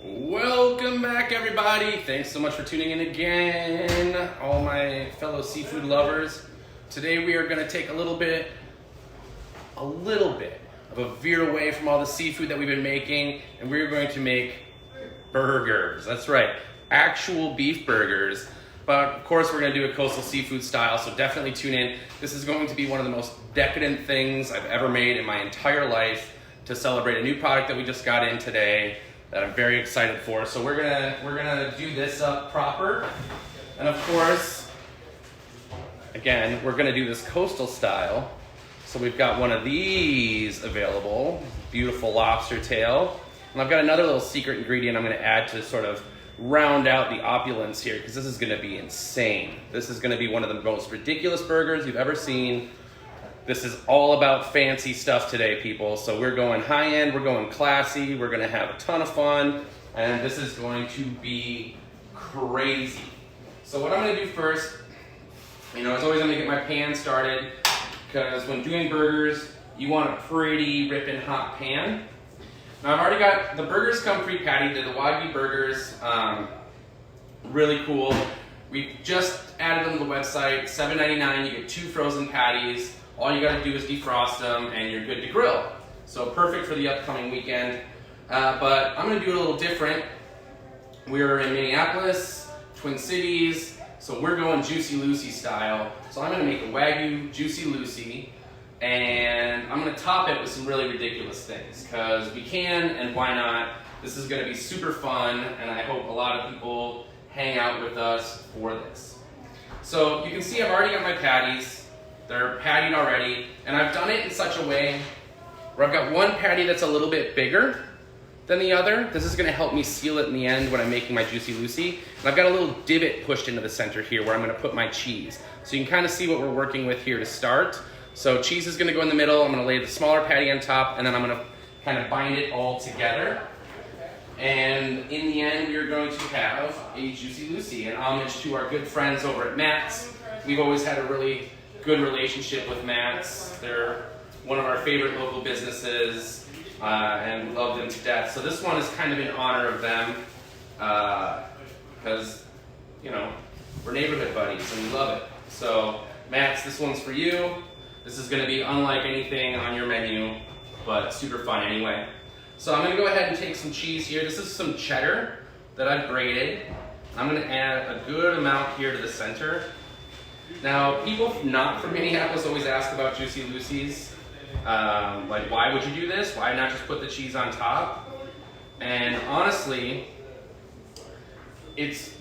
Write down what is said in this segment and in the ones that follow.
Welcome back, everybody. Thanks so much for tuning in again, all my fellow seafood lovers. Today we are going to take a little bit of a veer away from all the seafood that we've been making, and we're going to make burgers. That's right, actual beef burgers. But of course we're going to do it coastal seafood style, so definitely tune in. This is going to be one of the most decadent things I've ever made in my entire life to celebrate a new product that we just got in today that I'm very excited for. So we're gonna do this up proper, and of course, again, we're gonna do this coastal style. So we've got one of these available, beautiful lobster tail, and I've got another little secret ingredient I'm gonna add to sort of round out the opulence here, because this is gonna be insane. This is gonna be one of the most ridiculous burgers you've ever seen. This is all about fancy stuff today, people. So we're going high end, we're going classy, we're gonna have a ton of fun, and this is going to be crazy. So what I'm gonna do first, as always, I'm gonna get my pan started, because when doing burgers, you want a pretty ripping hot pan. Now I've already got, the burgers come pre-pattied, they're the Wagyu burgers, really cool. We just added them to the website, $7.99, you get 2 frozen patties. All you gotta do is defrost them and you're good to grill. So perfect for the upcoming weekend. But I'm gonna do it a little different. We're in Minneapolis, Twin Cities, so we're going Jucy Lucy style. So I'm gonna make a Wagyu Jucy Lucy, and I'm gonna top it with some really ridiculous things, because we can, and why not? This is gonna be super fun, and I hope a lot of people hang out with us for this. So you can see I've already got my patties. They're pattied already, and I've done it in such a way where I've got one patty that's a little bit bigger than the other. This is gonna help me seal it in the end when I'm making my Jucy Lucy. And I've got a little divot pushed into the center here where I'm gonna put my cheese. So you can kind of see what we're working with here to start. So cheese is gonna go in the middle, I'm gonna lay the smaller patty on top, and then I'm gonna kind of bind it all together. And in the end, we're going to have a Jucy Lucy, an homage to our good friends over at Matt's. We've always had a really good relationship with Matt's. They're one of our favorite local businesses, and we love them to death. So this one is kind of in honor of them, because, we're neighborhood buddies and we love it. So Matt's, this one's for you. This is gonna be unlike anything on your menu, but super fun anyway. So I'm gonna go ahead and take some cheese here. This is some cheddar that I've grated. I'm gonna add a good amount here to the center. Now, people not from Minneapolis always ask about Jucy Lucy's. Like, why would you do this? Why not just put the cheese on top? And honestly, there's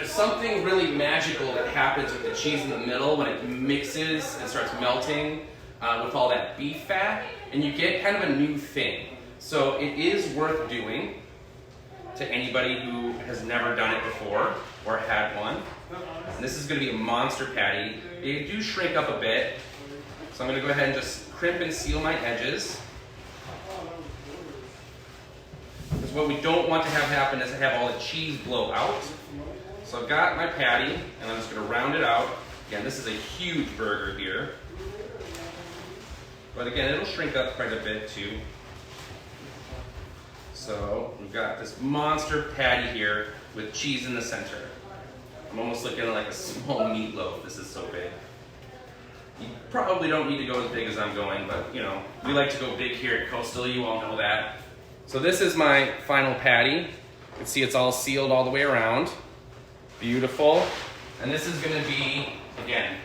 something really magical that happens with the cheese in the middle when it mixes and starts melting with all that beef fat, and you get kind of a new thing. So it is worth doing to anybody who has never done it before or had one. And this is going to be a monster patty. They do shrink up a bit, so I'm going to go ahead and just crimp and seal my edges. Because what we don't want to have happen is to have all the cheese blow out. So I've got my patty, and I'm just going to round it out. Again, this is a huge burger here. But again, it'll shrink up quite a bit too. So we've got this monster patty here with cheese in the center. I'm almost looking like a small meatloaf. This is so big. You probably don't need to go as big as I'm going, but we like to go big here at Coastal, you all know that. So this is my final patty. You can see it's all sealed all the way around. Beautiful. And this is gonna be, again,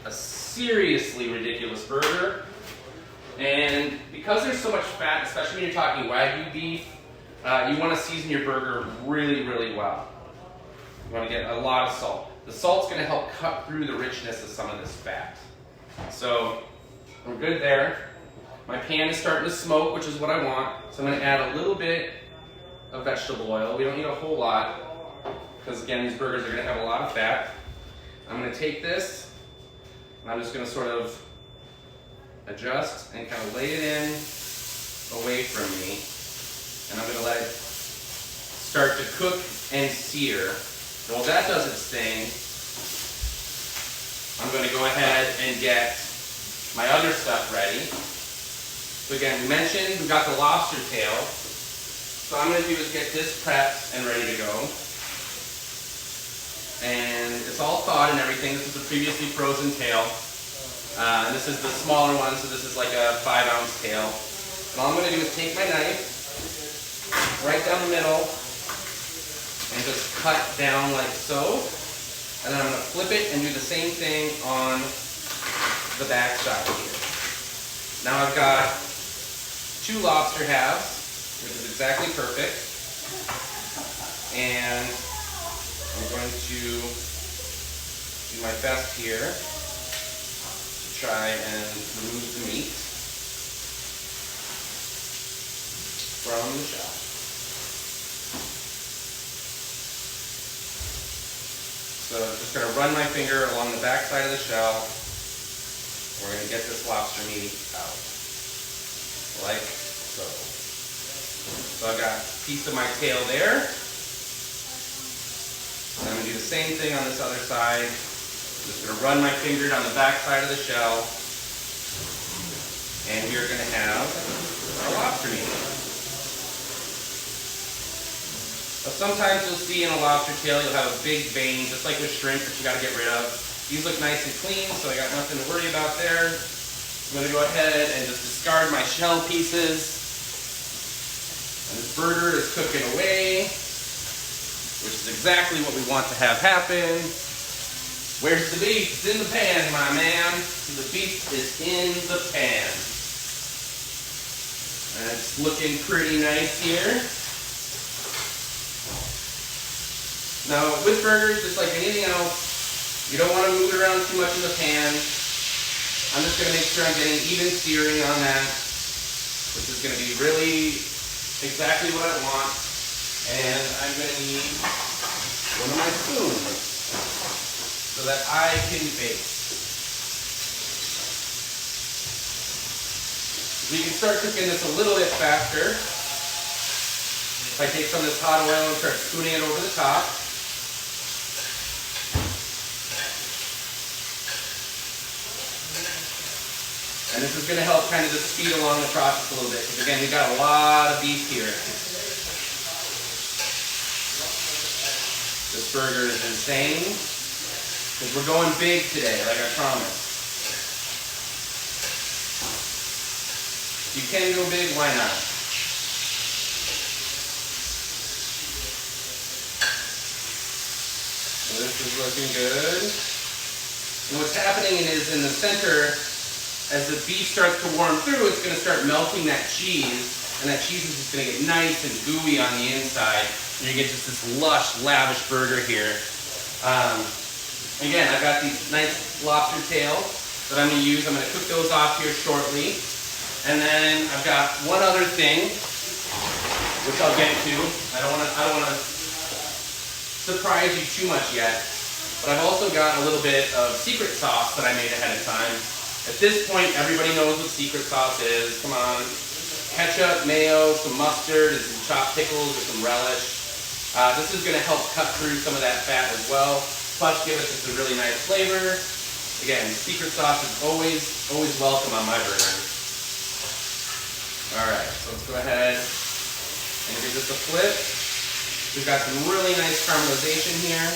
a seriously ridiculous burger. And because there's so much fat, especially when you're talking Wagyu beef, you want to season your burger really, really well. You want to get a lot of salt. The salt's going to help cut through the richness of some of this fat. So we're good there. My pan is starting to smoke, which is what I want. So I'm going to add a little bit of vegetable oil. We don't need a whole lot, because again, these burgers are going to have a lot of fat. I'm going to take this, and I'm just going to sort of adjust and kind of lay it in away from me, and I'm going to let it start to cook and sear. And while that does its thing, I'm going to go ahead and get my other stuff ready. So again, we mentioned we've got the lobster tail. So I'm going to do is get this prepped and ready to go. And it's all thawed and everything. This is a previously frozen tail. And this is the smaller one, so this is like a 5-ounce tail. And all I'm going to do is take my knife, right down the middle, and just cut down like so. And then I'm going to flip it and do the same thing on the back side here. Now I've got 2 lobster halves, which is exactly perfect. And I'm going to do my best here to try and remove the meat from the shell. So I'm just going to run my finger along the back side of the shell. We're going to get this lobster meat out, like so. So I've got a piece of my tail there. And I'm going to do the same thing on this other side. I'm just going to run my finger down the back side of the shell. And we're going to have our lobster meat. Now, sometimes you'll see in a lobster tail, you'll have a big vein, just like with shrimp, that you got to get rid of. These look nice and clean, so I got nothing to worry about there. I'm going to go ahead and just discard my shell pieces. And this burger is cooking away, which is exactly what we want to have happen. Where's the beef? It's in the pan, my man. The beef is in the pan. And it's looking pretty nice here. Now, with burgers, just like anything else, you don't want to move it around too much in the pan. I'm just going to make sure I'm getting even searing on that, which is going to be really exactly what I want. And I'm going to need one of my spoons so that I can bake. We can start cooking this a little bit faster if I take some of this hot oil and start spooning it over the top. And this is going to help kind of just speed along the process a little bit, because again, we've got a lot of beef here. This burger is insane, because we're going big today, like I promised. If you can go big, why not? So this is looking good. And what's happening is in the center, as the beef starts to warm through, it's going to start melting that cheese, and that cheese is just going to get nice and gooey on the inside, and you get just this lush, lavish burger here. Again, I've got these nice lobster tails that I'm going to use. I'm going to cook those off here shortly. And then I've got one other thing, which I'll get to. I don't want to surprise you too much yet, but I've also got a little bit of secret sauce that I made ahead of time. At this point, everybody knows what secret sauce is. Come on. Ketchup, mayo, some mustard, and some chopped pickles or some relish. This is going to help cut through some of that fat as well, plus give us just a really nice flavor. Again, secret sauce is always welcome on my burgers. Alright, so let's go ahead and give this a flip. We've got some really nice caramelization here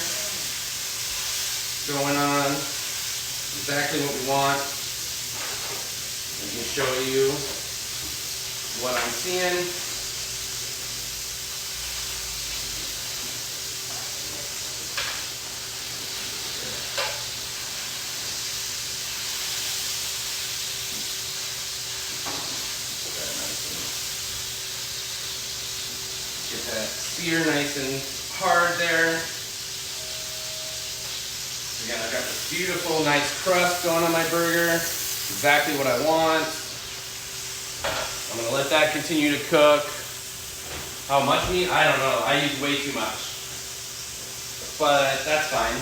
going on. Exactly what we want. Let me show you what I'm seeing. Get that sear nice and hard there. Again, I've got this beautiful, nice crust going on my burger. Exactly what I want. I'm going to let that continue to cook. How much meat? I don't know. I use way too much. But that's fine.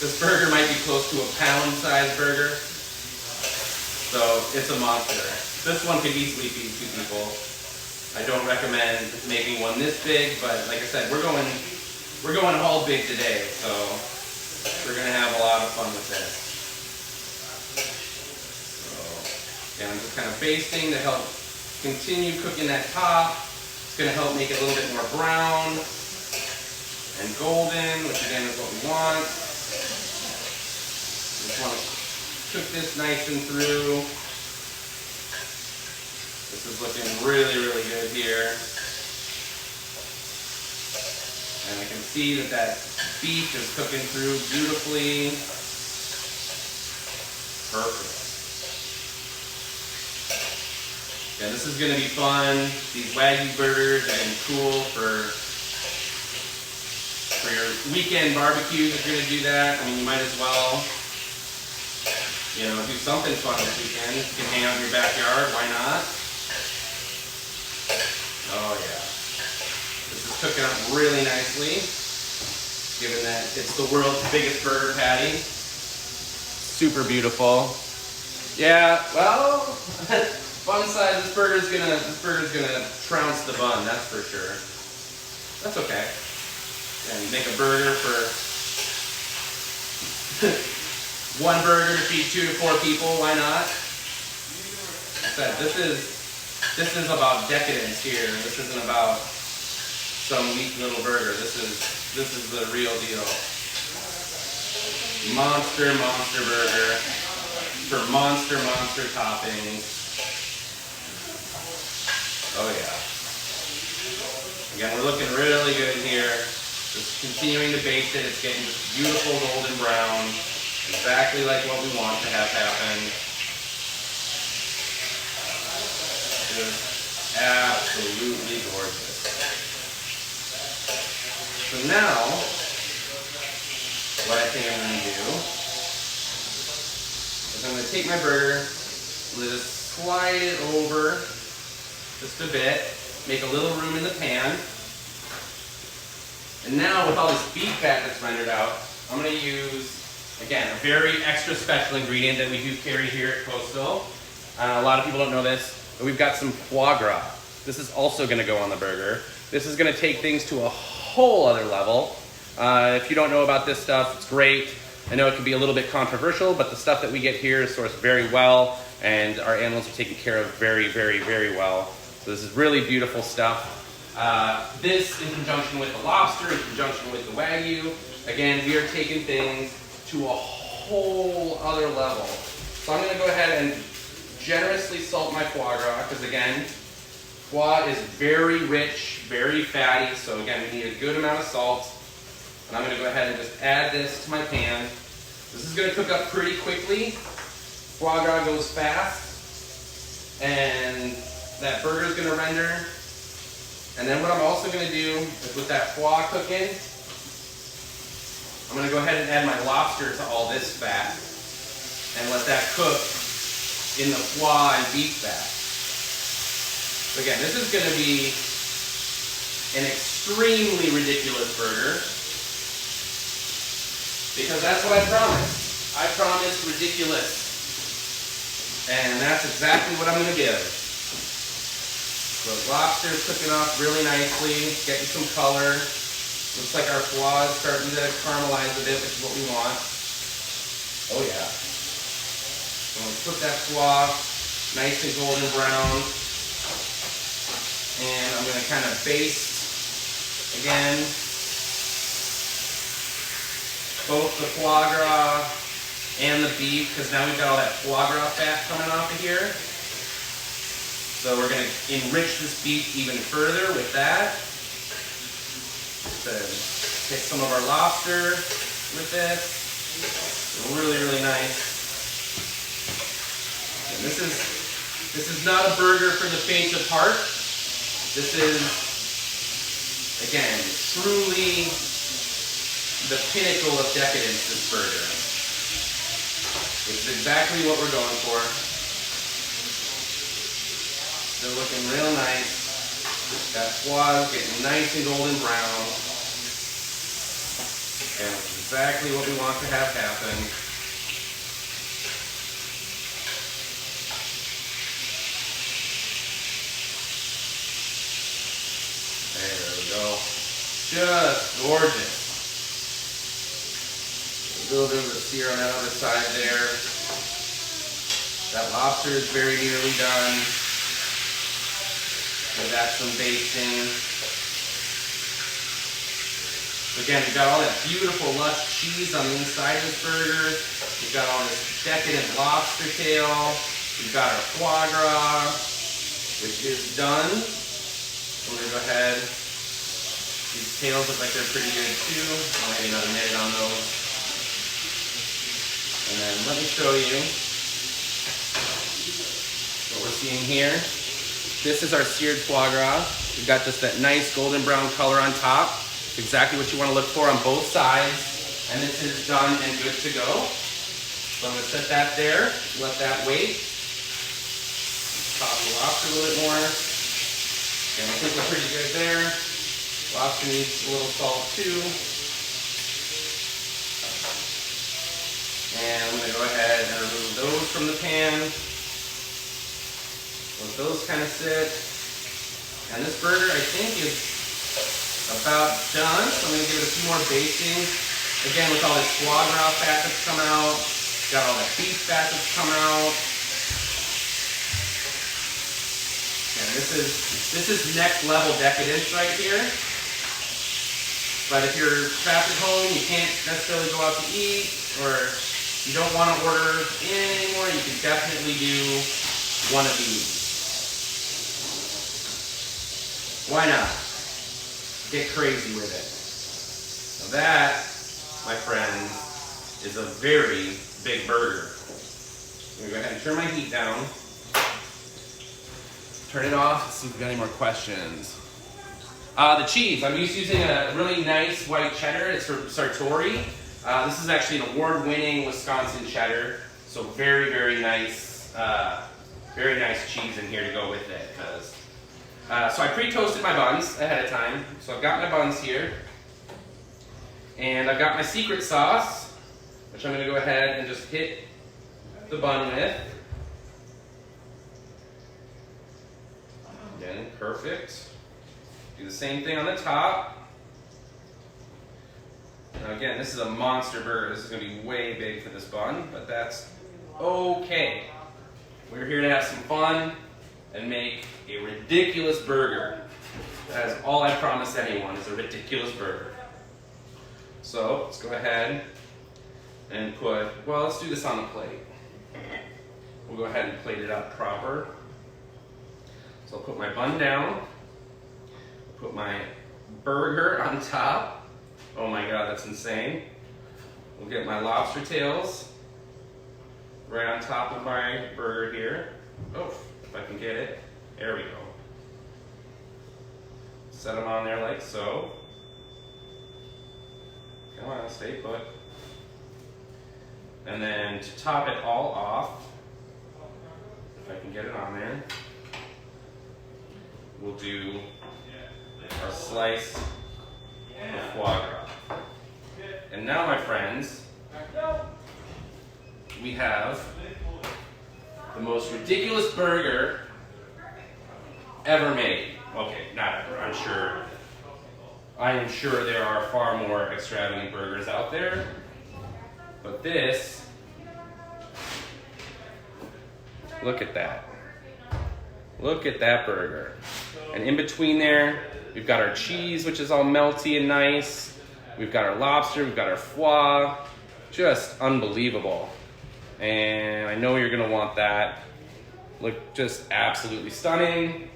This burger might be close to a pound-sized burger. So it's a monster. This one could easily feed 2 people. I don't recommend making one this big, but like I said, we're going all big today, so we're gonna have a lot of fun with this. So And I'm just kind of basting to help continue cooking that top. It's going to help make it a little bit more brown and golden, which again is what we want. Just want to cook this nice and through. This is looking really, really good here. And I can see that that beef is cooking through beautifully. Perfect. Yeah, this is going to be fun. These Wagyu burgers are going to be cool for your weekend barbecues if you're going to do that. I mean, you might as well, you know, do something fun this weekend. You can hang out in your backyard, why not? Oh yeah. This is cooking up really nicely, given that it's the world's biggest burger patty. Super beautiful. Yeah, well, fun size, this burger's gonna trounce the bun, that's for sure. That's okay. And make a burger for one burger to feed 2 to 4 people, why not? This is about decadence here. This isn't about some weak little burger. This is the real deal. Monster burger for monster toppings. Oh yeah. Again, we're looking really good here. Just continuing to baste it. It's getting this beautiful golden brown. Exactly like what we want to have happen. Just absolutely gorgeous. So now, what I think I'm going to do is I'm going to take my burger, just slide it over just a bit, make a little room in the pan. And now with all this beef fat that's rendered out, I'm going to use, again, a very extra special ingredient that we do carry here at Coastal. A lot of people don't know this, but we've got some foie gras. This is also going to go on the burger. This is going to take things to a whole other level. If you don't know about this stuff, it's great. I know it can be a little bit controversial, but the stuff that we get here is sourced very well, and our animals are taken care of very, very, very well. So this is really beautiful stuff. This in conjunction with the lobster, in conjunction with the Wagyu, again, we are taking things to a whole other level. So I'm going to go ahead and generously salt my foie gras, because again, foie is very rich, very fatty, so again, we need a good amount of salt. And I'm going to go ahead and just add this to my pan. This is going to cook up pretty quickly. Foie gras goes fast, and that burger is going to render. And then what I'm also going to do is with that foie cooking, I'm going to go ahead and add my lobster to all this fat and let that cook in the foie and beef fat. So again, this is going to be an extremely ridiculous burger because that's what I promised. I promised ridiculous. And that's exactly what I'm going to give. So lobster is cooking off really nicely, getting some color. Looks like our foie is starting to caramelize a bit, which is what we want. Oh yeah. So I'm going to put that foie nice and golden brown. And I'm going to kind of baste again both the foie gras and the beef, because now we've got all that foie gras fat coming off of here. So we're going to enrich this beef even further with that. Just take some of our lobster with this. Really, really nice. And this is not a burger for the faint of heart. This is, again, truly the pinnacle of decadence, this burger. It's exactly what we're going for. Still looking real nice. That foie is getting nice and golden brown. And it's exactly what we want to have happen. There we go. Just gorgeous. A little bit of the sear on that other side there. That lobster is very nearly done. Give that some basting. Again, we've got all that beautiful lush cheese on the inside of this burger. We've got all this decadent lobster tail. We've got our foie gras, which is done. I'm gonna go ahead. These tails look like they're pretty good too. I'll maybe another minute on those. And then let me show you what we're seeing here. This is our seared foie gras. We've got just that nice golden brown color on top. Exactly what you want to look for on both sides. And this is done and good to go. So I'm going to set that there, let that wait. Top the lobster a little bit more. And I think we're pretty good there. Lobster needs a little salt too. And I'm going to go ahead and remove those from the pan. Let those kind of sit. And this burger, I think, is about done, so I'm going to give it a few more basting. Again, with all this foie gras fat that's come out, got all that beef fat that's come out. And this is next level decadence right here. But if you're trapped at home, you can't necessarily go out to eat, or you don't want to order in anymore, you can definitely do one of these. Why not? Get crazy with it. Now that, my friends, is a very big burger. I'm going to go ahead and turn my heat down. Turn it off, see if we've got any more questions. The cheese, I'm using a really nice white cheddar. It's from Sartori. This is actually an award-winning Wisconsin cheddar. So very, very nice cheese in here to go with it. So I pre-toasted my buns ahead of time. So I've got my buns here. And I've got my secret sauce, which I'm going to go ahead and just hit the bun with. Again, perfect. Do the same thing on the top. Now again, this is a monster burger. This is going to be way big for this bun, but that's okay. We're here to have some fun and make a ridiculous burger. That is all I promise anyone, is a ridiculous burger. So let's go ahead and let's do this on the plate. We'll go ahead and plate it up proper. So I'll put my bun down, put my burger on top. Oh my God, that's insane. We'll get my lobster tails right on top of my burger here. Oh, if I can get it. There we go. Set them on there like so. Come on, stay put. And then to top it all off, if I can get it on there, we'll do our slice of foie gras. And now, my friends, we have the most ridiculous burger ever made. Okay, not ever, I'm sure. I am sure there are far more extravagant burgers out there. But this, look at that. Look at that burger. And in between there, we've got our cheese, which is all melty and nice. We've got our lobster, we've got our foie. Just unbelievable. And I know you're gonna want that. Look just absolutely stunning.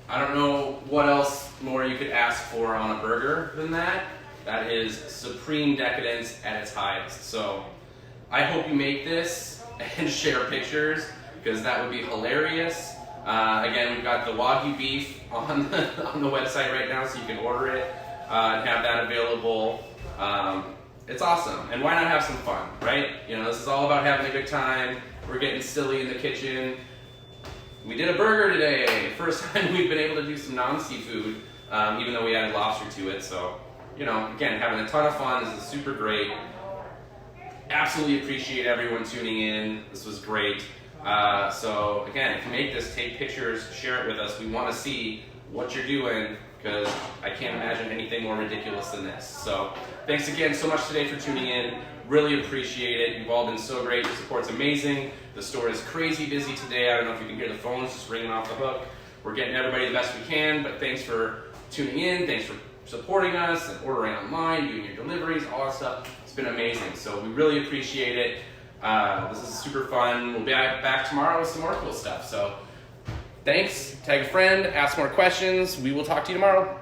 I don't know what else more you could ask for on a burger than that. That is supreme decadence at its highest. So I hope you make this and share pictures, because that would be hilarious. Again, we've got the Wagyu beef on the website right now, so you can order it and have that available. It's awesome, and why not have some fun, right? You know, this is all about having a good time. We're getting silly in the kitchen. We did a burger today. First time we've been able to do some non-seafood, even though we added lobster to it. So, you know, again, having a ton of fun. This is super great. Absolutely appreciate everyone tuning in. This was great. So again, if you make this, take pictures, share it with us. We want to see what you're doing, because I can't imagine anything more ridiculous than this. So thanks again so much today for tuning in. Really appreciate it. You've all been so great. Your support's amazing. The store is crazy busy today. I don't know if you can hear the phones just ringing off the hook. We're getting everybody the best we can, but thanks for tuning in. Thanks for supporting us and ordering online, doing your deliveries, all that stuff. It's been amazing. So we really appreciate it. This is super fun. We'll be back tomorrow with some more cool stuff. So thanks. Tag a friend. Ask more questions. We will talk to you tomorrow.